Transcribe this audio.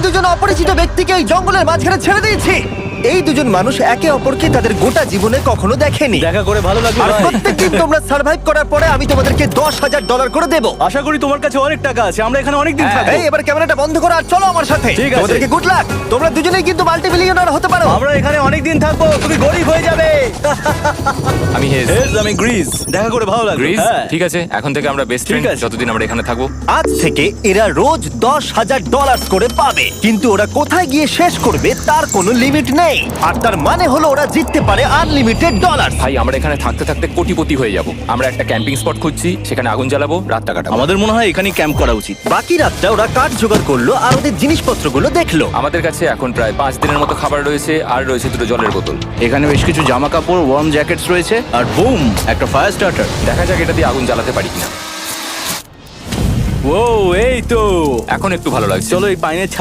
দুজন অপরিচিত ব্যক্তিকে এই জঙ্গলের মাঝখানে ছেড়ে দিয়েছি। এই দুজন মানুষ একে অপরকে তাদের গোটা জীবনে কখনো দেখেনি। দেখা করে ভালো লাগলো আর ভাই। প্রত্যেকদিন তোমরা সার্ভাইভ করার পরে আমি তোমাদেরকে $10,000 করে দেবো। আশা করি তোমার কাছে অনেক টাকা আছে, আমরা এখানে অনেক দিন থাকবো। এই এবার ক্যামেরাটা বন্ধ করো আর চলো আমার সাথে। ঠিক আছে। তোমাদেরকে গুড লাক। তোমরা দুজনেই কিন্তু মাল্টিমিলিয়নার হতে পারো। আমরা এখানে অনেক দিন থাকবো, তুমি গরিব হয়ে যাবে। আমি হেজ। আমি গ্রিস। দেখা করে ভালো লাগলো। গ্রিস, হ্যাঁ। ঠিক আছে, এখন থেকে আমরা বেস্ট ঠিক ফ্রেন্ড আছে। যতদিন আমরা এখানে থাকবো। আজ থেকে এরা রোজ $10,000 করে পাবে, কিন্তু ওরা কোথায় গিয়ে শেষ করবে তার কোনো লিমিট নেই। আর তার মানে হলো ওরা জিততে পারে আনলিমিটেড ডলার। ভাই, আমরা এখানে থাকতে থাকতে কোটিপতি হয়ে যাব। আমরা একটা ক্যাম্পিং স্পট খুঁজছি, সেখানে আগুন জ্বালাবো, রাতটা কাটাবো। আমাদের মনে হয় এখানেই ক্যাম্প করা উচিত। বাকি রাতটা ওরা কাঠ জোগাড় করলো আর ওদের জিনিসপত্রগুলো দেখলো। আমাদের কাছে এখন প্রায় 5 দিনের মতো খাবার রয়েছে, আর রয়েছে 2 জলের বোতল। এখানে বেশ কিছু জামা কাপড়, ওয়ার্ম জ্যাকেটস রয়েছে, আর বুম, একটা ফায়ার স্টার্টার। দেখা যাক এটা দিয়ে আগুন জ্বালাতে পারি কিনা। ও, এই তো। এখন একটু ভালো লাগছে। চলো এই পাইনের